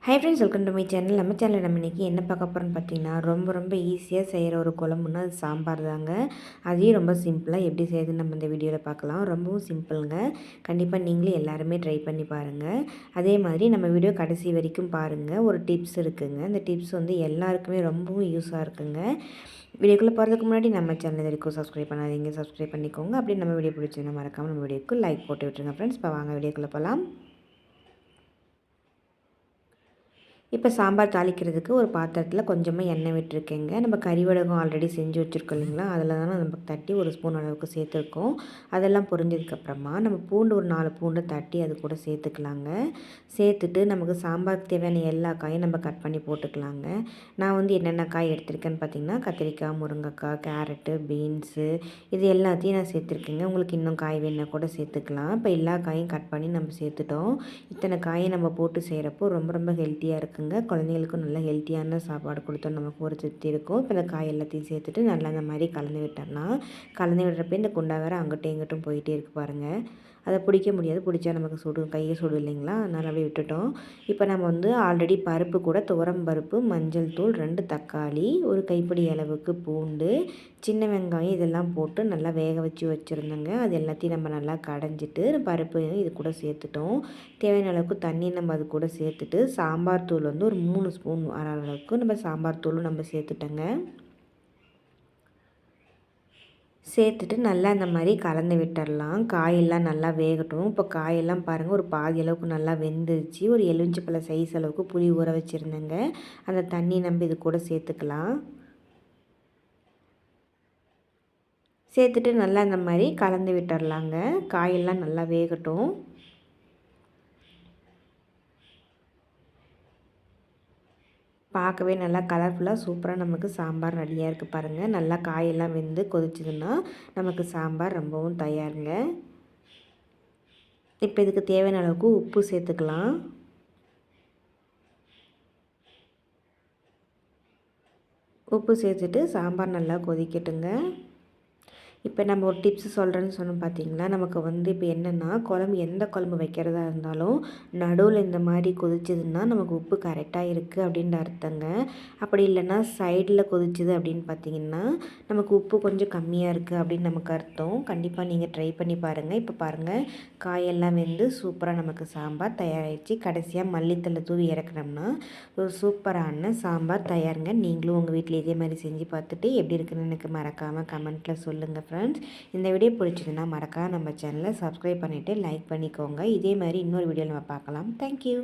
Hi friends, welcome to my channel. நம்ம சேனலில் நம்ம இன்றைக்கி என்ன பார்க்க போகிறோன்னு பார்த்தீங்கன்னா, ரொம்ப ஈஸியாக செய்கிற ஒரு குழம்புன்னா அது சாம்பார் தாங்க. அதையும் ரொம்ப சிம்பிளாக எப்படி செய்யுதுன்னு நம்ம இந்த வீடியோவில் பார்க்கலாம். ரொம்பவும் சிம்பிளுங்க. கண்டிப்பாக நீங்களே எல்லாருமே ட்ரை பண்ணி பாருங்கள். அதே மாதிரி நம்ம வீடியோ கடைசி வரைக்கும் பாருங்கள். ஒரு டிப்ஸ் இருக்குதுங்க. இந்த டிப்ஸ் வந்து எல்லாருக்குமே ரொம்பவும் யூஸாக இருக்குங்க. வீடியோக்குள்ளே போகிறதுக்கு முன்னாடி நம்ம சேனல் வரைக்கும் சப்ஸ்கிரைப் பண்ணாதீங்க, சப்ஸ்கிரைப் பண்ணிக்கோங்க. அப்படி நம்ம வீடியோ பிடிச்சிங்கன்னா மறக்காமல் நம்ம வீடியோக்கு லைக் போட்டு விட்டுருங்க ஃப்ரெண்ட்ஸ். இப்போ வாங்க வீடியோக்குள்ளே போகலாம். இப்போ சாம்பார் தாளிக்கிறதுக்கு ஒரு பாத்திரத்தில் கொஞ்சமாக எண்ணெய் விட்டுருக்கேங்க. நம்ம கறிவடகம் ஆல்ரெடி செஞ்சு வச்சுருக்கோம் இல்லைங்களா, அதில் தானே நம்ம தட்டி ஒரு ஸ்பூன் அளவுக்கு சேர்த்துருக்கோம். அதெல்லாம் பொரிஞ்சதுக்கப்புறமா நம்ம பூண்டு ஒரு 4 பூண்டை தட்டி அது கூட சேர்த்துக்கலாங்க. சேர்த்துட்டு நமக்கு சாம்பாருக்கு தேவையான எல்லா காயும் நம்ம கட் பண்ணி போட்டுக்கலாங்க. நான் வந்து என்னென்ன காய் எடுத்திருக்கேன்னு பார்த்திங்கன்னா, கத்திரிக்காய், முருங்கைக்காய், கேரட்டு, பீன்ஸு இது எல்லாத்தையும் நான் சேர்த்துருக்கேங்க. உங்களுக்கு இன்னும் காய் வேணுன்னா கூட சேர்த்துக்கலாம். இப்போ எல்லா காயும் கட் பண்ணி நம்ம சேர்த்துட்டோம். இத்தனை காயை நம்ம போட்டு செய்கிறப்போ ரொம்ப ஹெல்த்தியாக இருக்குங்க. குழந்தைங்களுக்கும் நல்லா ஹெல்த்தியான சாப்பாடு கொடுத்தோம், நமக்கு ஒரு திருப்தி இருக்கும். இப்போ இந்த காய் எல்லாத்தையும் சேர்த்துட்டு நல்லா அந்த மாதிரி கலந்து விட்டோம்னா, கலந்து விடுறப்ப இந்த குண்டா வேறு அங்கிட்டும் இங்கிட்டும் போயிட்டே இருக்கு பாருங்கள். அதை பிடிக்க முடியாது, பிடிச்சா நமக்கு சுடு, கையை சுடு இல்லைங்களா, அதனால் அப்படியே விட்டுட்டோம். இப்போ நம்ம வந்து ஆல்ரெடி பருப்பு கூட துவரம் பருப்பு, மஞ்சள் தூள், 2 தக்காளி, ஒரு கைப்பிடி அளவுக்கு பூண்டு, சின்ன வெங்காயம் இதெல்லாம் போட்டு நல்லா வேக வச்சு வச்சுருந்தோங்க. அது எல்லாத்தையும் நம்ம நல்லா கடைஞ்சிட்டு பருப்பு இது கூட சேர்த்துட்டோம். தேவையான அளவுக்கு தண்ணி நம்ம அது கூட சேர்த்துட்டு, சாம்பார் தூள் வந்து ஒரு 3 ஸ்பூன் வர அளவுக்கு நம்ம சாம்பார் தூளும் நம்ம சேர்த்துட்டோங்க. சேர்த்துட்டு நல்லா இந்த மாதிரி கலந்து விட்டுடலாம். காயெல்லாம் நல்லா வேகட்டும். இப்போ காயெல்லாம் பாருங்கள், ஒரு பாதி அளவுக்கு நல்லா வெந்துருச்சு. ஒரு எலுமிச்சப்பழ சைஸ் அளவுக்கு புளி ஊற வச்சுருந்தேங்க. அந்த தண்ணி நம்ம இது கூட சேர்த்துக்கலாம். சேர்த்துட்டு நல்லா இந்த மாதிரி கலந்து விட்டுடலாங்க. காயெல்லாம் நல்லா வேகட்டும். பார்க்கவே நல்லா கலர்ஃபுல்லாக சூப்பராக நமக்கு சாம்பார் ரெடியாக இருக்குது பாருங்கள். நல்லா காயெல்லாம் வெந்து கொதிச்சதுன்னா நமக்கு சாம்பார் ரொம்பவும் தயாருங்க. இப்போ இதுக்கு தேவையான அளவுக்கு உப்பு சேர்த்துக்கலாம். உப்பு சேர்த்துட்டு சாம்பார் நல்லா கொதிக்கட்டுங்க. இப்போ நம்ம ஒரு டிப்ஸ் சொல்கிறேன்னு சொன்னோம் பார்த்தீங்களா, நமக்கு வந்து இப்போ என்னென்னா, குழம்பு எந்த குழம்பு வைக்கிறதா இருந்தாலும் நடுவில் இந்த மாதிரி கொதிச்சதுன்னா நமக்கு உப்பு கரெக்டாக இருக்குது அப்படின்ற அர்த்தங்க. அப்படி இல்லைன்னா சைடில் கொதிச்சுது அப்படின்னு பார்த்தீங்கன்னா நமக்கு உப்பு கொஞ்சம் கம்மியாக இருக்குது அப்படின்னு நமக்கு அர்த்தம். கண்டிப்பாக நீங்கள் ட்ரை பண்ணி பாருங்கள். இப்போ பாருங்கள், காயெல்லாம் வெந்து சூப்பராக நமக்கு சாம்பார் தயாராகிடுச்சு. கடைசியாக மல்லித்தலை தூவி இறக்குனோம்னா ஒரு சூப்பரான சாம்பார் தயாருங்க. நீங்களும் உங்கள் வீட்டில் இதே மாதிரி செஞ்சு பார்த்துட்டு எப்படி இருக்குன்னு எனக்கு மறக்காமல் கமெண்ட்டில் சொல்லுங்கள் ஃப்ரெண்ட்ஸ். இந்த வீடியோ பிடிச்சதுன்னா மறக்காம நம்ம சேனலை சப்ஸ்கிரைப் பண்ணிவிட்டு லைக் பண்ணிக்கோங்க. இதே மாதிரி இன்னொரு வீடியோவில் நம்ம பார்க்கலாம். தேங்க்யூ.